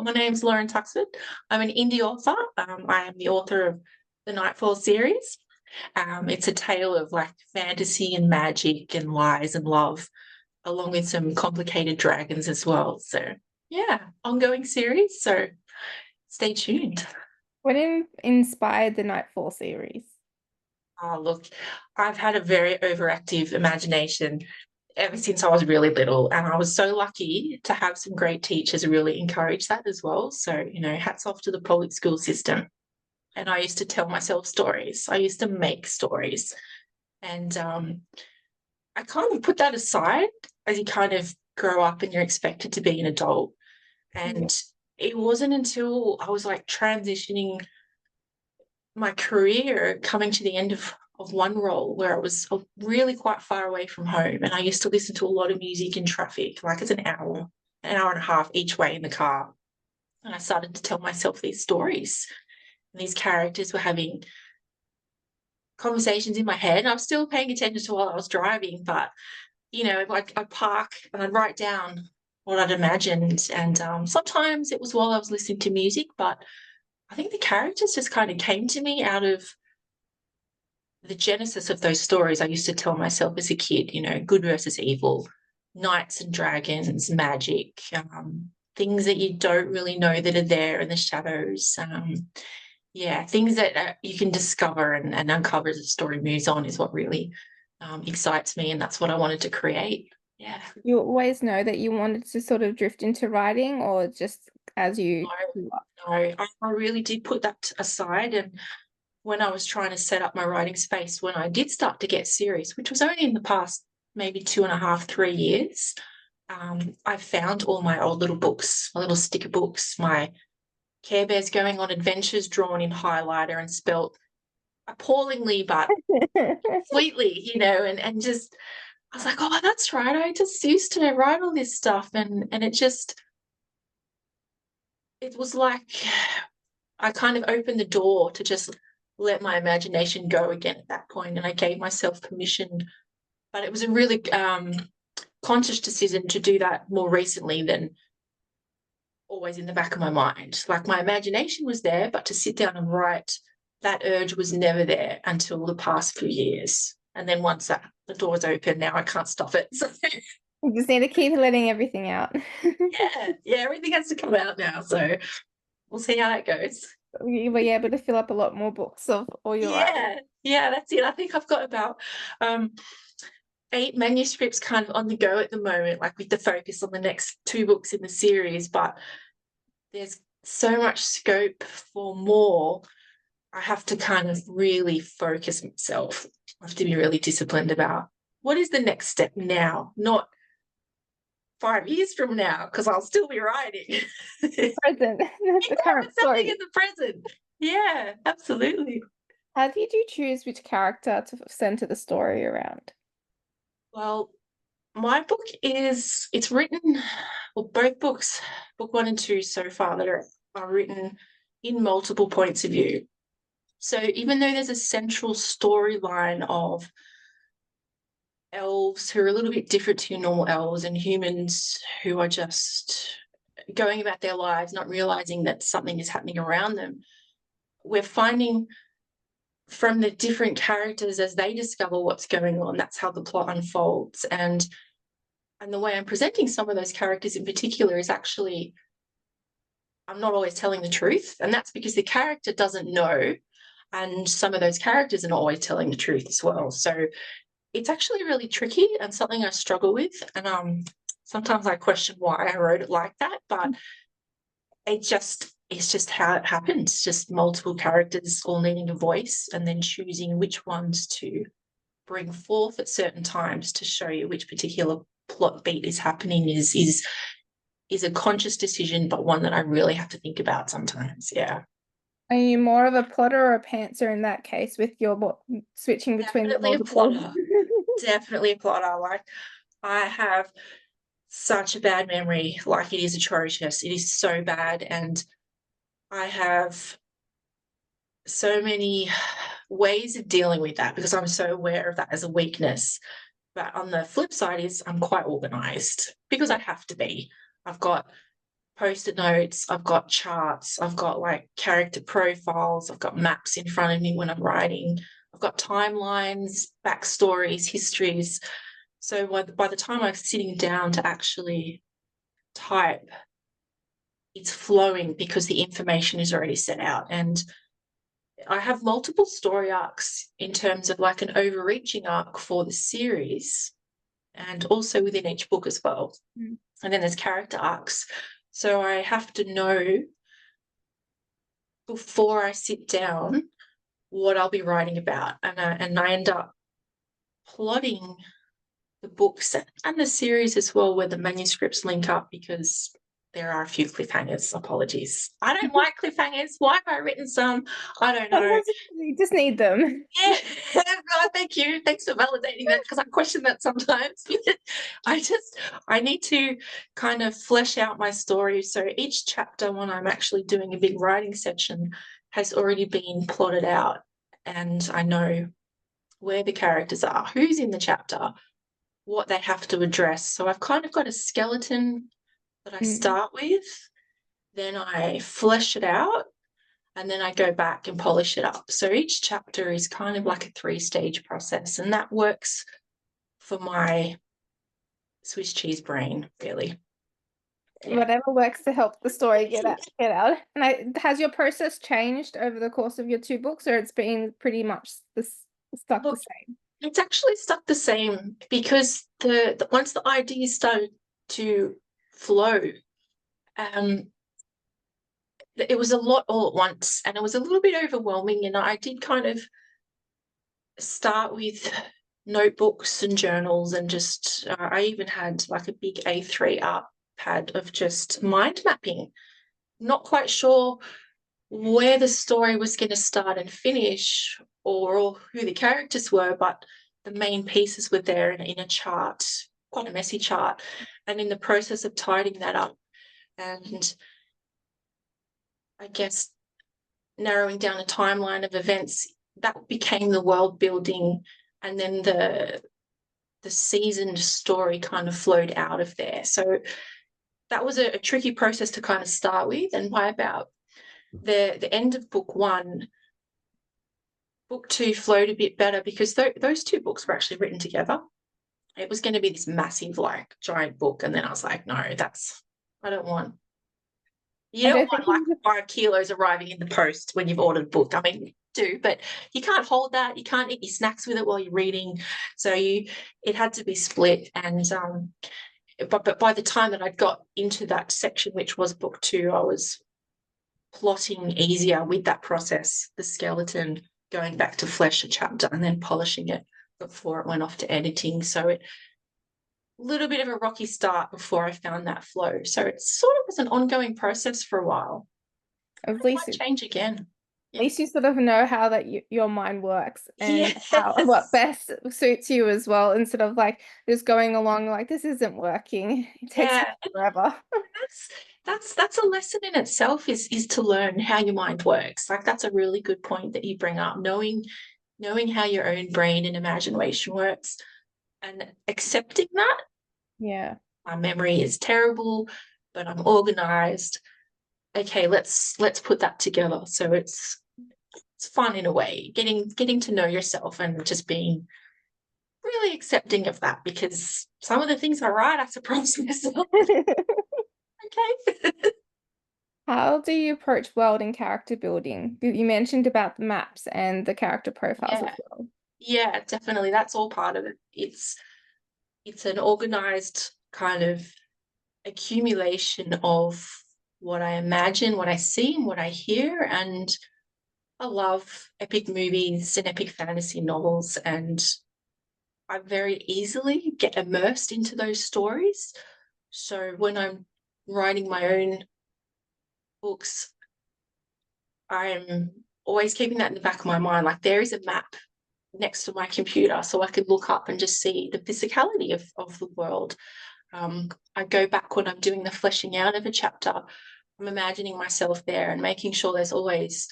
my name's Loren Tuxford. I'm an indie author. I am the author of the Nightfall series. It's a tale of like fantasy and magic and lies and love, along with some complicated dragons as well. So, yeah, ongoing series. So, stay tuned. What inspired the Nightfall series? Oh, look, I've had a very overactive imagination ever since I was really little, and I was so lucky to have some great teachers who really encourage that as well. So, hats off to the public school system. And I used to tell myself stories. I used to make stories. And I kind of put that aside as you kind of grow up and you're expected to be an adult. And it wasn't until I was like transitioning my career, coming to the end of one role where I was really quite far away from home, and I used to listen to a lot of music in traffic, like it's an hour and a half each way in the car. And I started to tell myself these stories. And these characters were having conversations in my head. I was still paying attention to while I was driving, but I'd park and I'd write down what I'd imagined. And sometimes it was while I was listening to music, but I think the characters just kind of came to me out of the genesis of those stories I used to tell myself as a kid, good versus evil, knights and dragons, magic, things that you don't really know that are there in the shadows. Yeah, things that you can discover and uncover as the story moves on is what really excites me, and that's what I wanted to create. Yeah. You always know that you wanted to sort of drift into writing, or just as you grew up? No, I really did put that aside. And when I was trying to set up my writing space, when I did start to get serious, which was only in the past maybe 2.5, 3 years, I found all my old little books, my little sticker books, my Care Bears going on adventures drawn in highlighter and spelt appallingly but sweetly, and just I was like, oh, that's right. I just used to write all this stuff, and it was like I kind of opened the door to just let my imagination go again at that point, and I gave myself permission. But it was a really conscious decision to do that more recently than always in the back of my mind. Like my imagination was there, but to sit down and write, that urge was never there until the past few years. And then once the door's open, now I can't stop it. So, You just need to keep letting everything out. yeah, everything has to come out now. So we'll see how that goes. You were able to fill up a lot more books of all your writing. Yeah, that's it. I think I've got about 8 manuscripts kind of on the go at the moment, like with the focus on the next 2 books in the series, but there's so much scope for more. I have to kind of really focus myself. I have to be really disciplined about what is the next step now, not 5 years from now, because I'll still be writing. Present, the current story. In the present. Yeah, absolutely. How did you choose which character to center the story around? Well, my book it's written, well, both books, book 1 and 2 so far, that are written in multiple points of view. So even though there's a central storyline of elves who are a little bit different to your normal elves, and humans who are just going about their lives, not realizing that something is happening around them, we're finding from the different characters as they discover what's going on, that's how the plot unfolds. And the way I'm presenting some of those characters in particular is actually, I'm not always telling the truth, and that's because the character doesn't know, and some of those characters are not always telling the truth as well. So it's actually really tricky and something I struggle with, and sometimes I question why I wrote it like that, but it's just how it happens, just multiple characters all needing a voice, and then choosing which ones to bring forth at certain times to show you which particular plot beat is happening is a conscious decision, but one that I really have to think about sometimes. Yeah. Are you more of a plotter or a pantser in that case, with your switching between Definitely the a plotter. Definitely a plotter. Like, I have such a bad memory. Like, it is atrocious. It is so bad, and I have so many ways of dealing with that because I'm so aware of that as a weakness. But on the flip side is I'm quite organized because I have to be. I've got post-it notes, I've got charts, I've got like character profiles, I've got maps in front of me when I'm writing, I've got timelines, backstories, histories. So by the time I'm sitting down to actually type, it's flowing because the information is already set out. And I have multiple story arcs in terms of like an overreaching arc for the series and also within each book as well. Mm. And then there's character arcs. So I have to know before I sit down what I'll be writing about. And I end up plotting the books and the series as well where the manuscripts link up because there are a few cliffhangers. Apologies. I don't like cliffhangers. Why have I written some? I don't know. Sometimes you just need them. Yeah, oh, thank you. Thanks for validating that because I question that sometimes. I need to kind of flesh out my story. So each chapter, when I'm actually doing a big writing section, has already been plotted out, and I know where the characters are, who's in the chapter, what they have to address. So I've kind of got a skeleton that I start with, then I flesh it out, and then I go back and polish it up. So each chapter is kind of like a 3-stage process, and that works for my Swiss cheese brain, really. Yeah. Whatever works to help the story get out. And has your process changed over the course of your 2 books, or it's been pretty much stuck the same? It's actually stuck the same because the once the ideas started to flow, it was a lot all at once, and it was a little bit overwhelming. And I did kind of start with notebooks and journals, and just I even had like a big A3 art pad of just mind mapping. Not quite sure where the story was going to start and finish, or who the characters were, but the main pieces were there in a chart, quite a messy chart. And in the process of tidying that up and I guess narrowing down a timeline of events, that became the world building, and then the seasoned story kind of flowed out of there. So that was a tricky process to kind of start with. And by about the end of book 1, book 2 flowed a bit better because those 2 books were actually written together. It was going to be this massive, like, giant book, and then I was like, no, I don't want. You don't want like 5 kilos arriving in the post when you've ordered a book. I mean, you do, but you can't hold that. You can't eat your snacks with it while you're reading. So it had to be split. And but by the time that I got into that section, which was book 2, I was plotting easier with that process, the skeleton, going back to flesh a chapter and then polishing it before it went off to editing. So it little bit of a rocky start before I found that flow. So it sort of was an ongoing process for a while. At It least might change again. At least you sort of know how that your mind works and Yes. what best suits you as well, instead of like just going along like this isn't working. It takes forever. That's a lesson in itself, is to learn how your mind works. Like, that's a really good point that you bring up, knowing how your own brain and imagination works and accepting that. Yeah. My memory is terrible, but I'm organized. Okay, let's put that together. So it's fun in a way, getting to know yourself and just being really accepting of that, because some of the things I write, I surprise myself. Okay. How do you approach world and character building? You mentioned about the maps and the character profiles as well. Yeah, definitely. That's all part of it. It's an organized kind of accumulation of what I imagine, what I see, and what I hear. And I love epic movies and epic fantasy novels, and I very easily get immersed into those stories. So when I'm writing my own books, I'm always keeping that in the back of my mind. Like, there is a map next to my computer so I could look up and just see the physicality of the world. I go back when I'm doing the fleshing out of a chapter. I'm imagining myself there and making sure there's always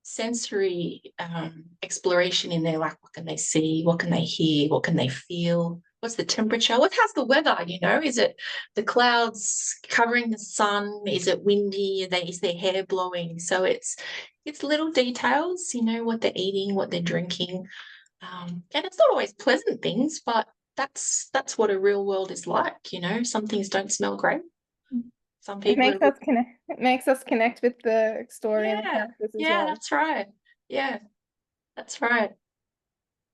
sensory exploration in there, like what can they see, what can they hear, what can they feel, what's the temperature? How's the weather? Is it the clouds covering the sun? Is it windy? Is their hair blowing? So it's little details, what they're eating, what they're drinking. And it's not always pleasant things, but that's what a real world is like. Some things don't smell great. Some It people makes are, us connect. It makes us connect with the story and the yeah, characters as yeah, well. that's right. Yeah, that's right.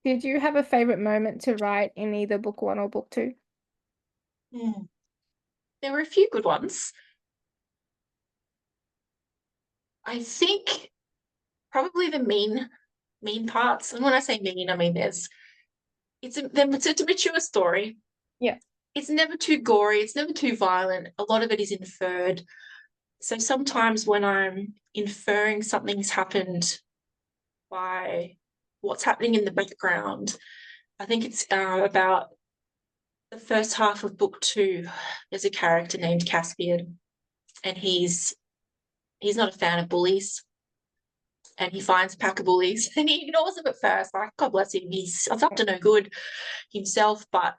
Did you have a favorite moment to write in either book one or book two? Hmm. There were a few good ones. I think probably the mean parts. And when I say mean, I mean it's a mature story. Yeah. It's never too gory, it's never too violent. A lot of it is inferred. So sometimes when I'm inferring something's happened by what's happening in the background, I think it's about the first half of book two. There's a character named Caspian, and he's not a fan of bullies. And he finds a pack of bullies and he ignores them at first. Like, God bless him, he's up to no good himself, but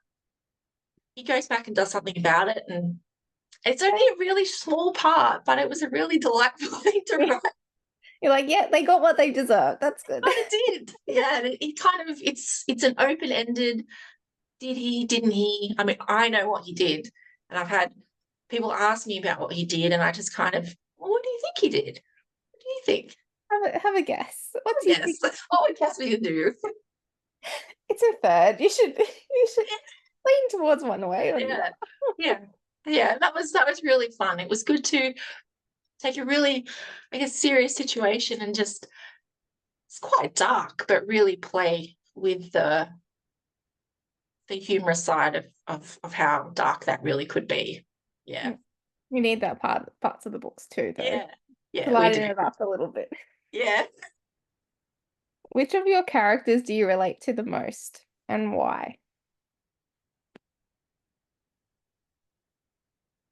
he goes back and does something about it. And it's only a really small part, but it was a really delightful thing to write. You're like, yeah, they got what they deserve. That's good. But it did. Yeah, it kind of it's an open-ended, did he, didn't he? I mean, I know what he did. And I've had people ask me about what he did, and I just kind of, well, what do you think he did? What do you think? Have a guess. What do you Yes. think? What would Caspian do? It's a third. You should lean towards one way or the Yeah. other. Yeah. Yeah. That was really fun. It was good to take a really, I guess, serious situation and just, it's quite dark, but really play with the humorous side of how dark that really could be. Yeah. You need that parts of the books too, though, Yeah. to Yeah, we lighten do. it up a little bit. Yeah. Which of your characters do you relate to the most and why?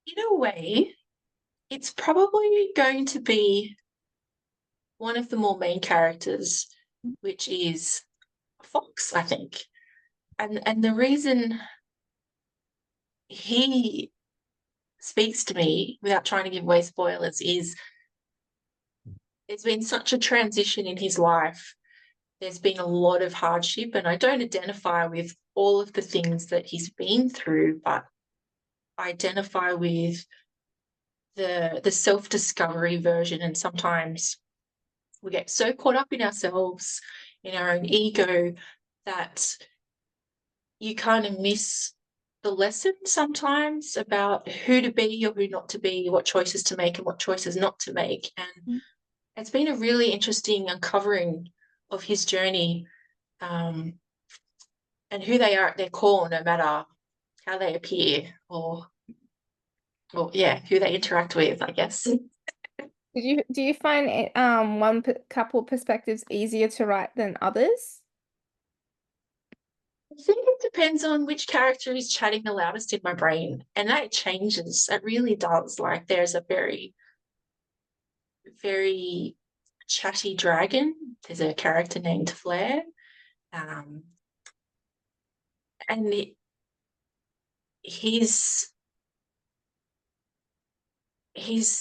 In a way, it's probably going to be one of the more main characters, which is Fox, I think. And the reason he speaks to me without trying to give away spoilers is there's been such a transition in his life. There's been a lot of hardship, and I don't identify with all of the things that he's been through, but I identify with the self-discovery version. And sometimes we get so caught up in ourselves, in our own ego, that you kind of miss the lesson sometimes about who to be or who not to be, what choices to make and what choices not to make. And it's been a really interesting uncovering of his journey, and who they are at their core, no matter how they appear or yeah, who they interact with, I guess. Do you find it, couple perspectives easier to write than others? I think it depends on which character is chatting the loudest in my brain, and that changes. It really does. Like, there's a very, very chatty dragon. There's a character named Flair, um, and he's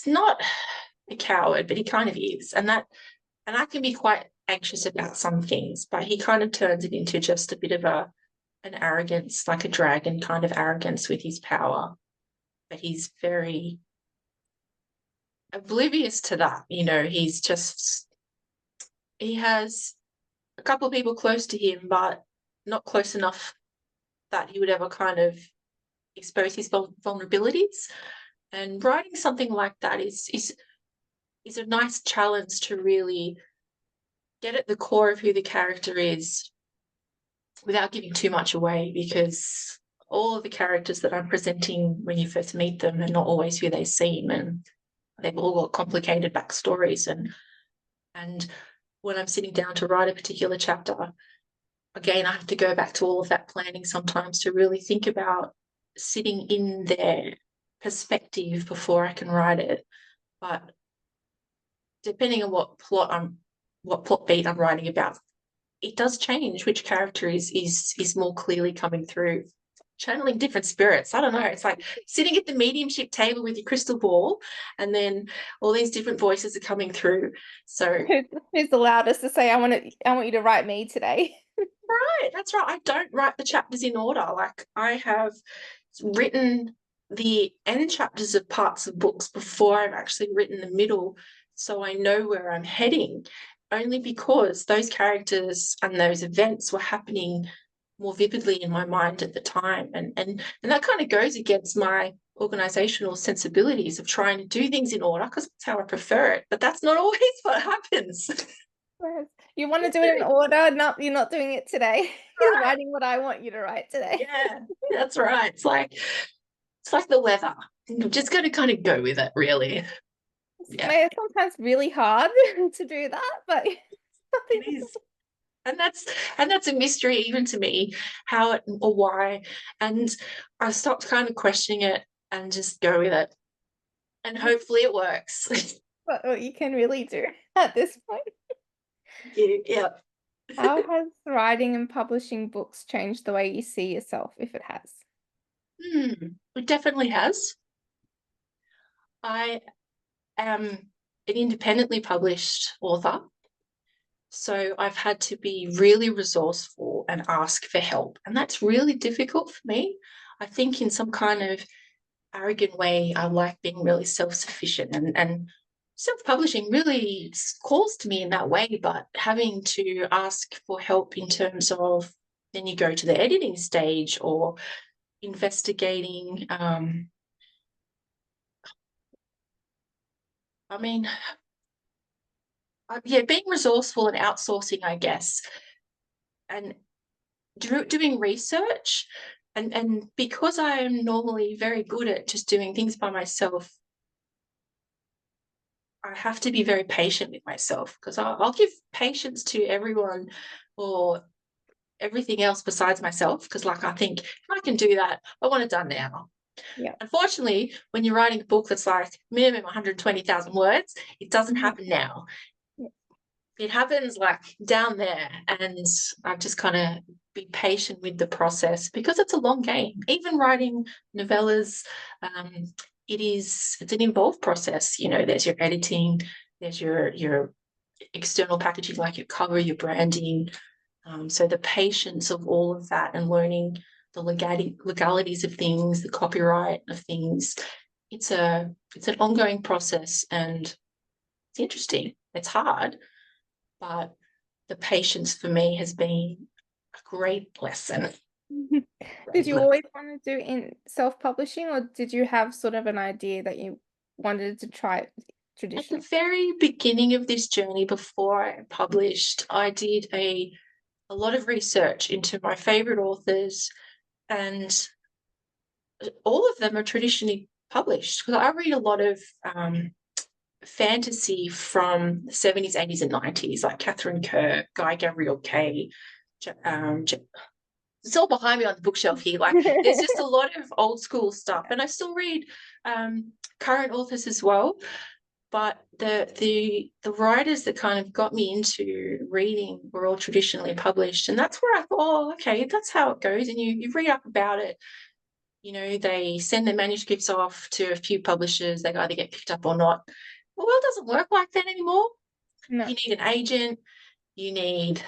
not a coward, but he kind of is, and I can be quite anxious about some things, but he kind of turns it into just a bit of an arrogance, like a dragon kind of arrogance with his power. But he's very oblivious to that. He has a couple of people close to him, but not close enough that he would ever kind of expose his vulnerabilities. And writing something like that is a nice challenge to really get at the core of who the character is without giving too much away, because all of the characters that I'm presenting when you first meet them are not always who they seem, and they've all got complicated backstories. And when I'm sitting down to write a particular chapter, again, I have to go back to all of that planning sometimes to really think about sitting in their perspective before I can write it. But depending on what plot beat I'm writing about, it does change which character is more clearly coming through. channeling different spirits. I don't know. It's like sitting at the mediumship table with your crystal ball, and then all these different voices are coming through. So Who's the loudest to say, I want you to write me today? right, that's right. I don't write the chapters in order. Like I have written the end chapters of parts of books before I've actually written the middle, so I know where I'm heading, only because those characters and those events were happening more vividly in my mind at the time. And that kind of goes against my organizational sensibilities of trying to do things in order, because that's how I prefer it. But that's not always what happens. You want to do it in order, you're not doing it today. You're writing what I want you to write today. Yeah, that's right. It's like the weather. You've just got to kind of go with it, really. Yeah, It's sometimes really hard to do that, but it is. And that's a mystery even to me, how it or why. And I stopped kind of questioning it and just go with it. And hopefully it works. what you can really do at this point. Yeah. How has writing and publishing books changed the way you see yourself, if it has? It definitely has. I am an independently published author, so I've had to be really resourceful and ask for help, and that's really difficult for me. I think in some kind of arrogant way, I like being really self-sufficient, and self-publishing really calls to me in that way, but having to ask for help in terms of then you go to the editing stage or investigating I mean, yeah, being resourceful and outsourcing, I guess, and doing research. And because I am normally very good at just doing things by myself, I have to be very patient with myself, because I'll give patience to everyone or everything else besides myself, because like I think if I can do that, I want it done now. Yeah. Unfortunately, when you're writing a book that's like minimum 120,000 words, it doesn't happen now. It happens like down there, and I've just kind of be patient with the process, because it's a long game. Even writing novellas, it's an involved process. You know, there's your editing, there's your external packaging, like your cover, your branding. So the patience of all of that and learning the legalities of things, the copyright of things, it's an ongoing process, and it's interesting. It's hard, but the patience for me has been a great lesson. Did Great you lesson. always want to do in self-publishing, or did you have sort of an idea that you wanted to try At traditional? the very beginning of this journey, before I published, I did a lot of research into my favorite authors, and all of them are traditionally published, because I read a lot of fantasy from the 70s, 80s, and 90s, like Catherine Kerr, Guy Gabriel Kay. It's all behind me on the bookshelf here. Like there's just a lot of old school stuff, and I still read current authors as well. But the writers that kind of got me into reading were all traditionally published, and that's where I thought, oh, okay, that's how it goes. And you read up about it. You know, they send their manuscripts off to a few publishers. They either get picked up or not. Well, it doesn't work like that anymore. No. You need an agent. You need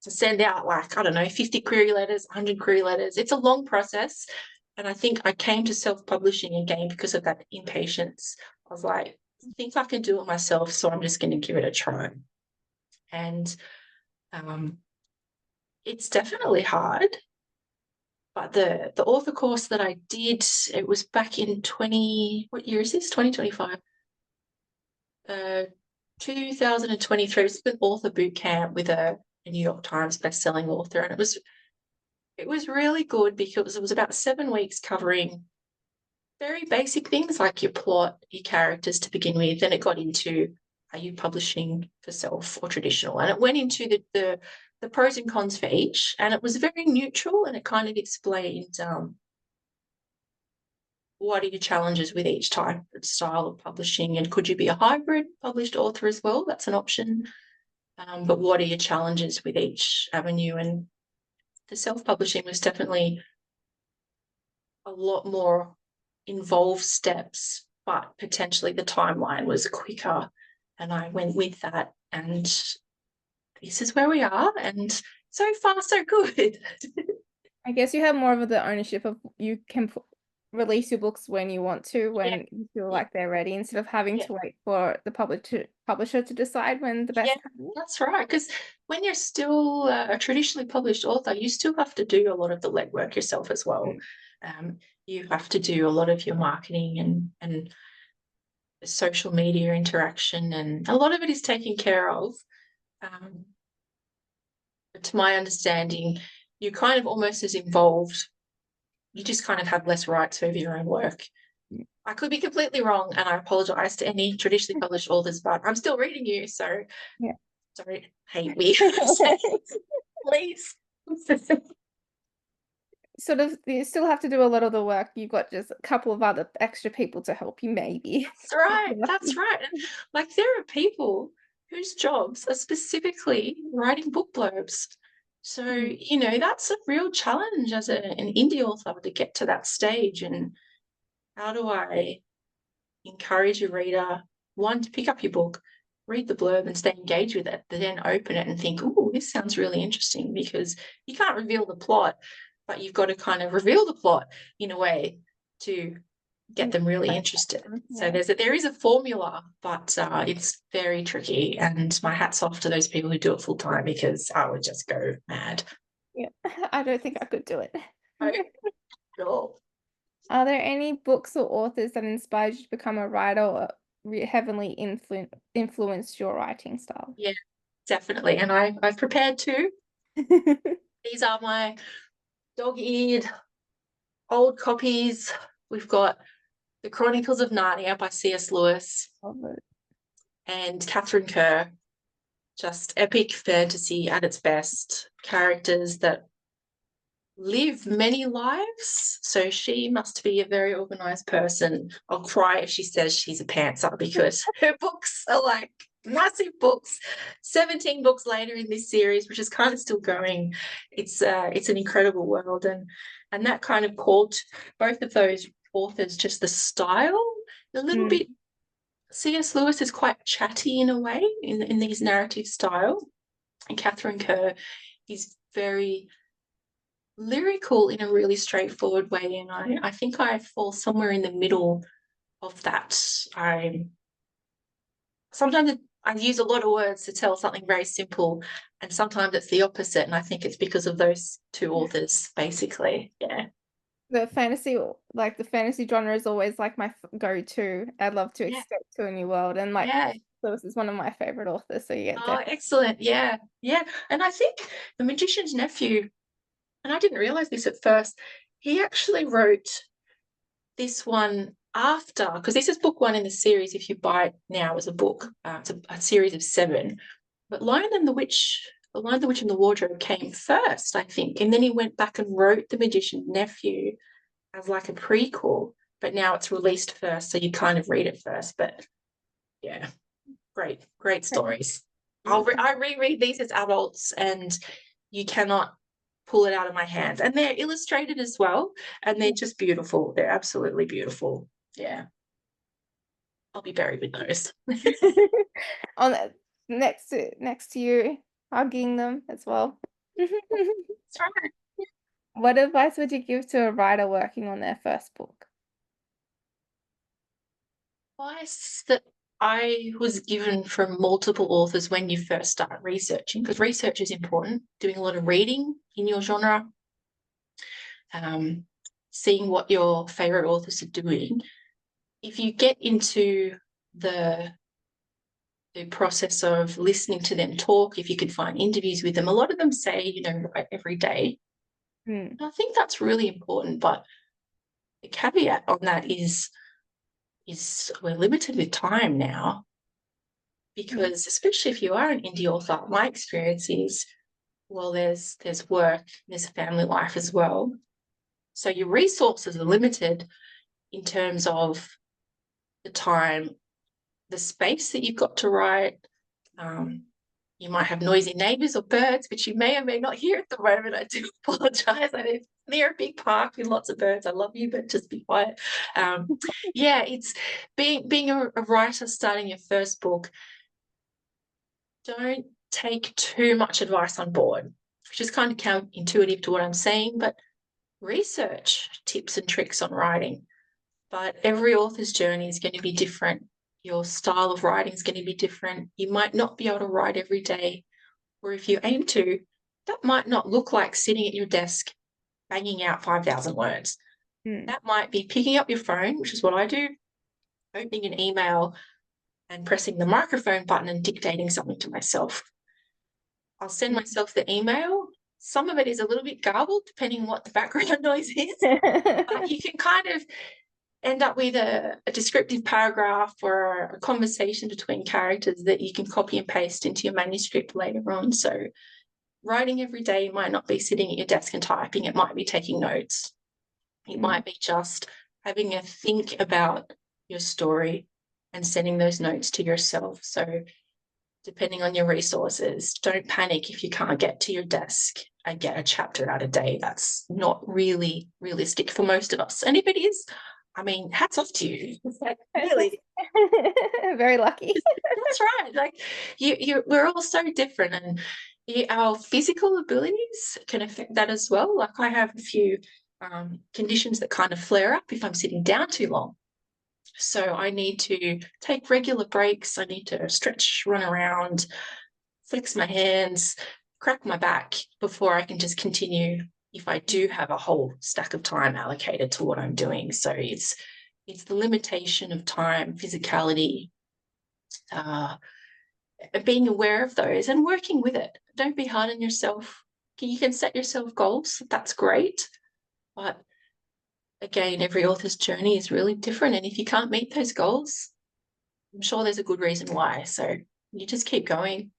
to send out, like, I don't know, 50 query letters, 100 query letters. It's a long process. And I think I came to self-publishing again because of that impatience. I was like, I think I can do it myself, so I'm just going to give it a try. And it's definitely hard. But the author course that I did, it was back in what year is this? 2025. 2023. It's an author boot camp with a New York Times best-selling author, and it was really good, because it was about 7 weeks covering very basic things like your plot, your characters to begin with. Then it got into, are you publishing for self or traditional? And it went into the pros and cons for each, and it was very neutral, and it kind of explained what are your challenges with each type of style of publishing, and could you be a hybrid published author as well? That's an option. But what are your challenges with each avenue? And the self-publishing was definitely a lot more involved steps, but potentially the timeline was quicker, and I went with that, and this is where we are, and so far so good. I guess you have more of the ownership of you can release your books when you want to, when you feel like they're ready, instead of having to wait for the publisher to decide when the best comes. That's right. Because when you're still a traditionally published author, you still have to do a lot of the legwork yourself as well. You have to do a lot of your marketing and social media interaction, and a lot of it is taken care of. But to my understanding, you're kind of almost as involved. You just kind of have less rights over your own work. I could be completely wrong, and I apologize to any traditionally published authors, but I'm still reading you, so don't hate me. Please. Sort of, you still have to do a lot of the work. You've got just a couple of other extra people to help you, maybe. That's right. That's right. And like, there are people whose jobs are specifically writing book blurbs. So, you know, that's a real challenge as an indie author to get to that stage. And how do I encourage a reader, one, to pick up your book, read the blurb and stay engaged with it, but then open it and think, oh, this sounds really interesting, because you can't reveal the plot, but you've got to kind of reveal the plot in a way to get them really interested. So there is a formula, but it's very tricky, and my hat's off to those people who do it full time, because I would just go mad. Yeah, I don't think I could do it. No. Are there any books or authors that inspired you to become a writer, or heavily influenced your writing style? Yeah, definitely. And I've prepared too. These are my dog-eared old copies. We've got The Chronicles of Narnia by C.S. Lewis and Catherine Kerr. Just epic fantasy at its best. Characters that live many lives. So she must be a very organized person. I'll cry if she says she's a pantser, because her books are like massive books. 17 books later in this series, which is kind of still going. It's an incredible world, and that kind of called both of those authors just the style a little bit. C.S. Lewis is quite chatty in a way in these narrative style, and Catherine Kerr is very lyrical in a really straightforward way, and I think I fall somewhere in the middle of that. Sometimes I use a lot of words to tell something very simple, and sometimes it's the opposite, and I think it's because of those two authors, basically. The fantasy genre is always like my go-to. I'd love to escape to a new world, and Lewis is one of my favorite authors. So excellent. And I think The Magician's Nephew, and I didn't realize this at first, he actually wrote this one after, because this is book one in the series if you buy it now as a book. It's a series of 7. But Lion and the Witch and the Wardrobe came first, I think. And then he went back and wrote The Magician's Nephew as like a prequel, but now it's released first, so you kind of read it first. But yeah, great stories. I reread these as adults, and you cannot pull it out of my hands. And they're illustrated as well, and they're just beautiful. They're absolutely beautiful. Yeah. I'll be buried with those. On next to you, hugging them as well. That's right. What advice would you give to a writer working on their first book? Advice that I was given from multiple authors when you first start researching, because research is important, doing a lot of reading in your genre, seeing what your favorite authors are doing. If you get into the process of listening to them talk, if you could find interviews with them, a lot of them say, write every day. I think that's really important, but the caveat on that is we're limited with time now, because especially if you are an indie author, my experience is, well, there's work, there's family life as well. So your resources are limited in terms of the time, the space that you've got to write, You might have noisy neighbors or birds, which you may or may not hear at the moment. I do apologize. I live near a big park with lots of birds. I love you, but just be quiet. Yeah, it's being a writer, starting your first book. Don't take too much advice on board, which is kind of counterintuitive to what I'm saying, but research tips and tricks on writing. But every author's journey is going to be different. Your style of writing is going to be different. You might not be able to write every day, or if you aim to, that might not look like sitting at your desk banging out 5,000 words. That might be picking up your phone, which is what I do, opening an email and pressing the microphone button and dictating something to myself. I'll send myself the email. Some of it is a little bit garbled, depending on what the background noise is. But you can kind of end up with a descriptive paragraph or a conversation between characters that you can copy and paste into your manuscript later on. So writing every day might not be sitting at your desk and typing. It might be taking notes. It might be just having a think about your story and sending those notes to yourself. So depending on your resources, don't panic if you can't get to your desk and get a chapter out a day. That's not really realistic for most of us. And if it is, I mean, hats off to you. Really. Very lucky. That's right. Like we're all so different, and our physical abilities can affect that as well. Like I have a few conditions that kind of flare up if I'm sitting down too long. So I need to take regular breaks. I need to stretch, run around, flex my hands, crack my back before I can just continue if I do have a whole stack of time allocated to what I'm doing. So it's the limitation of time, physicality, being aware of those and working with it. Don't be hard on yourself. You can set yourself goals. That's great. But again, every author's journey is really different. And if you can't meet those goals, I'm sure there's a good reason why. So you just keep going.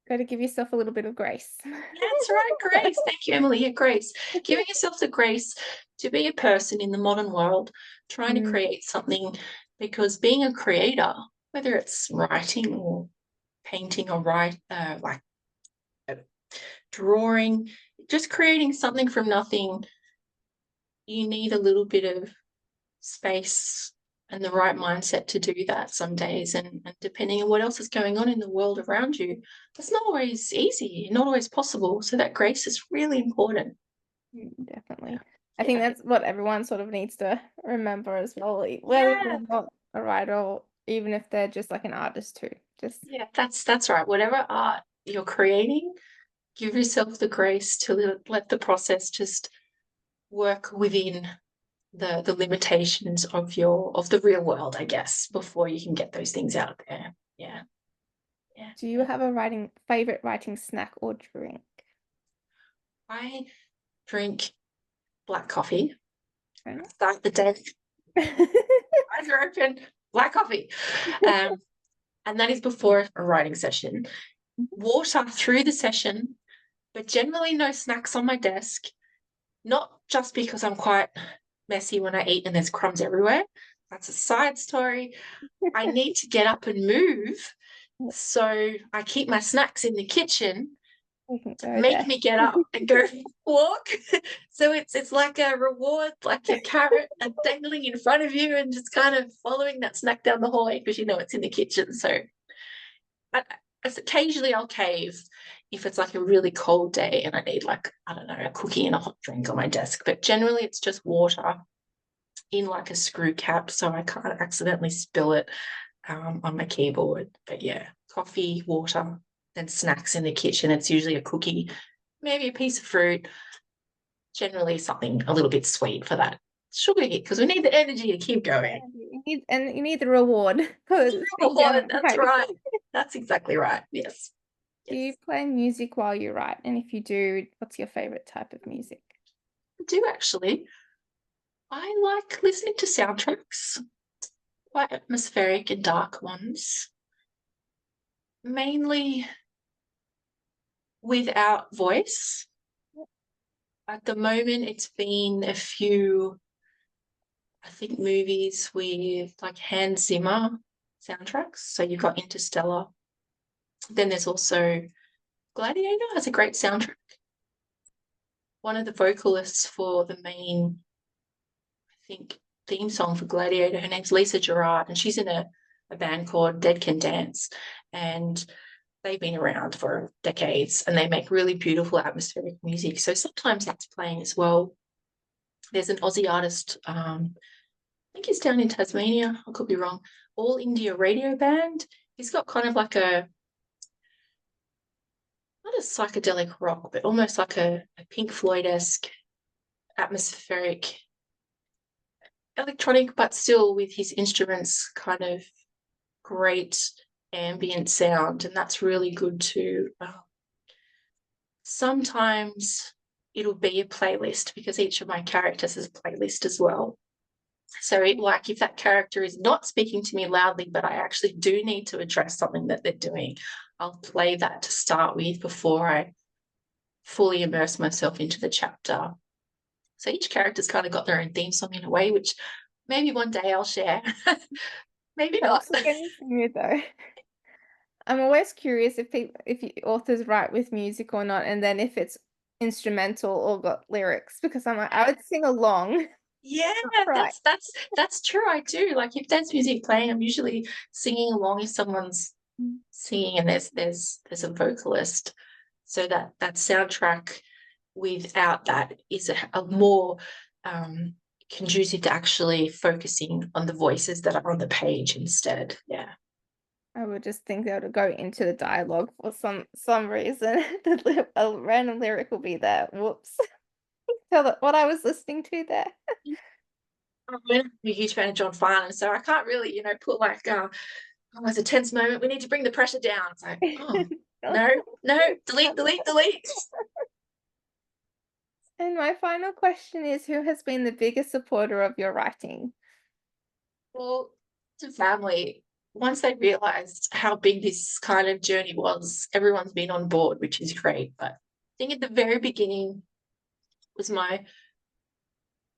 Got to give yourself a little bit of grace. That's right, grace. Thank you, Emily. Yeah, grace. Giving yourself the grace to be a person in the modern world, trying to create something, because being a creator, whether it's writing or painting or drawing, just creating something from nothing, you need a little bit of space and the right mindset to do that some days. And depending on what else is going on in the world around you, it's not always easy, not always possible. So that grace is really important. Definitely. I think that's what everyone sort of needs to remember as well. Whether they're not a writer or even if they're just like an artist too. That's right. Whatever art you're creating, give yourself the grace to let the process just work within the limitations of the real world, I guess, before you can get those things out there. Yeah. Do you have a favorite writing snack or drink? I drink black coffee. Okay. Start the day. Eyes are open. Black coffee. And that is before a writing session. Water through the session, but generally no snacks on my desk. Not just because I'm quite messy when I eat and there's crumbs everywhere. That's a side story. I need to get up and move. So I keep my snacks in the kitchen to make me get up and go walk. So it's like a reward, like a carrot and dangling in front of you and just kind of following that snack down the hallway because you know it's in the kitchen. So occasionally I'll cave if it's like a really cold day and I need like, I don't know, a cookie and a hot drink on my desk. But generally it's just water in like a screw cap so I can't accidentally spill it on my keyboard. But yeah, coffee, water, then snacks in the kitchen. It's usually a cookie, maybe a piece of fruit, generally something a little bit sweet for that sugar hit because we need the energy to keep going. You need the reward. That's right. That's exactly right. Yes. Do you play music while you write? And if you do, what's your favorite type of music? I do actually. I like listening to soundtracks, quite atmospheric and dark ones, mainly without voice. At the moment, it's been a few, I think, movies with like Hans Zimmer soundtracks. So you've got Interstellar, Then there's also Gladiator has a great soundtrack. One of the vocalists for the main, I think, theme song for Gladiator, her name's Lisa Gerard, and she's in a band called Dead Can Dance. And they've been around for decades and they make really beautiful atmospheric music. So sometimes that's playing as well. There's an Aussie artist, I think he's down in Tasmania, I could be wrong, All India Radio Band. He's got kind of like not a psychedelic rock, but almost like a Pink Floyd-esque atmospheric electronic, but still with his instruments kind of great ambient sound. And that's really good too. Sometimes it'll be a playlist because each of my characters has a playlist as well. So like if that character is not speaking to me loudly, but I actually do need to address something that they're doing, I'll play that to start with before I fully immerse myself into the chapter. So each character's kind of got their own theme song in a way, which maybe one day I'll share. Maybe not. Looks like anything new though. I'm always curious if authors write with music or not, and then if it's instrumental or got lyrics, because I'm like, I would sing along. Yeah, Right. that's true. I do. Like if there's music playing, I'm usually singing along if someone's singing and there's a vocalist. So that soundtrack without that is a more conducive to actually focusing on the voices that are on the page instead. Yeah. I would just think they would go into the dialogue for some reason. A random lyric will be there. Whoops. Tell that what I was listening to there. I'm a huge fan of John Farnham, so I can't really, put like, oh, it's a tense moment. We need to bring the pressure down. It's like, oh, no, delete. And my final question is, who has been the biggest supporter of your writing? Well, to family, once they realized how big this kind of journey was, everyone's been on board, which is great. But I think at the very beginning was my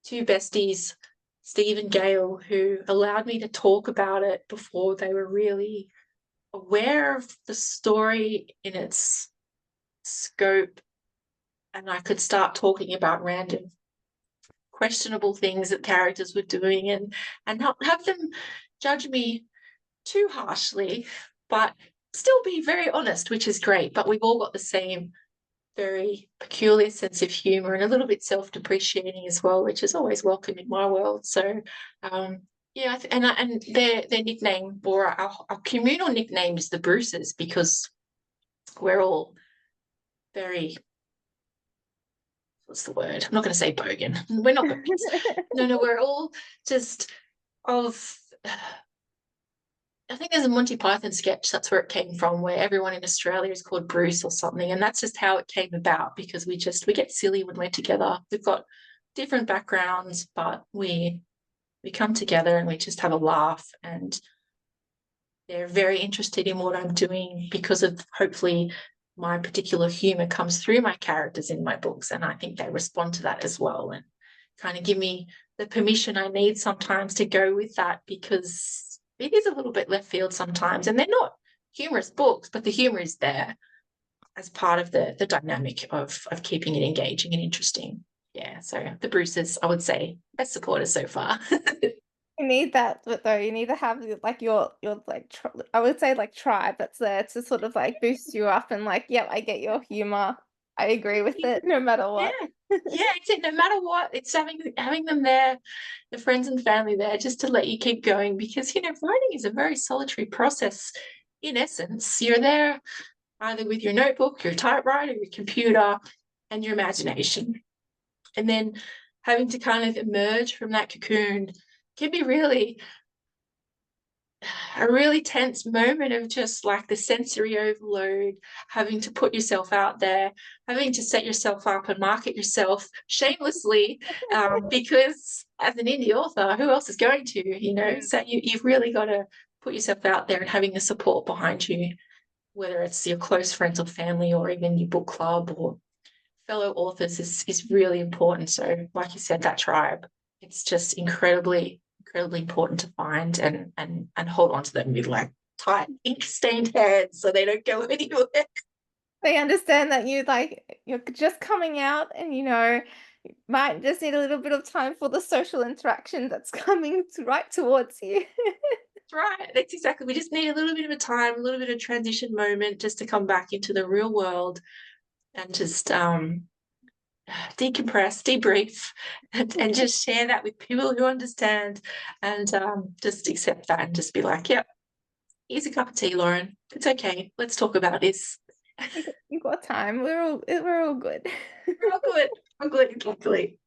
two besties, Steve and Gail, who allowed me to talk about it before they were really aware of the story in its scope. And I could start talking about random questionable things that characters were doing and not have them judge me too harshly, but still be very honest, which is great. But we've all got the same very peculiar sense of humor and a little bit self-depreciating as well, which is always welcome in my world. So yeah, and their nickname, or our communal nickname, is the Bruces, because we're all very, what's the word? I'm not going to say bogan. We're not bogans. No, we're all just of, I think there's a Monty Python sketch, that's where it came from, where everyone in Australia is called Bruce or something. And that's just how it came about, because we get silly when we're together. We've got different backgrounds, but we come together and we just have a laugh. And they're very interested in what I'm doing because of, hopefully, my particular humor comes through my characters in my books. And I think they respond to that as well and kind of give me the permission I need sometimes to go with that, because it is a little bit left field sometimes, and they're not humorous books, but the humor is there as part of the dynamic of keeping it engaging and interesting. Yeah, so the Bruces, I would say, best supporters so far. You need that, but though you need to have like your like I would say like tribe that's there to sort of like boost you up and like, yep, I get your humor. I agree with it no matter what. Yeah, no matter what, it's having them there, the friends and family there, just to let you keep going, because writing is a very solitary process. In essence, you're there either with your notebook, your typewriter, your computer, and your imagination, and then having to kind of emerge from that cocoon can be a really tense moment of just like the sensory overload, having to put yourself out there, having to set yourself up and market yourself shamelessly, because as an indie author, who else is going to, so you've really got to put yourself out there, and having the support behind you, whether it's your close friends or family or even your book club or fellow authors, is really important. So like you said, that tribe, it's just incredibly important to find and hold on to them with like tight, ink-stained hands so they don't go anywhere. They understand that you're just coming out and you might just need a little bit of time for the social interaction that's coming right towards you. That's right. That's exactly. We just need a little bit of a time, a little bit of transition moment just to come back into the real world and just decompress, debrief, and just share that with people who understand and just accept that and just be like, yep, here's a cup of tea, Loren. It's okay. Let's talk about this. You got time. We're all good. We're all good. We're good, exactly.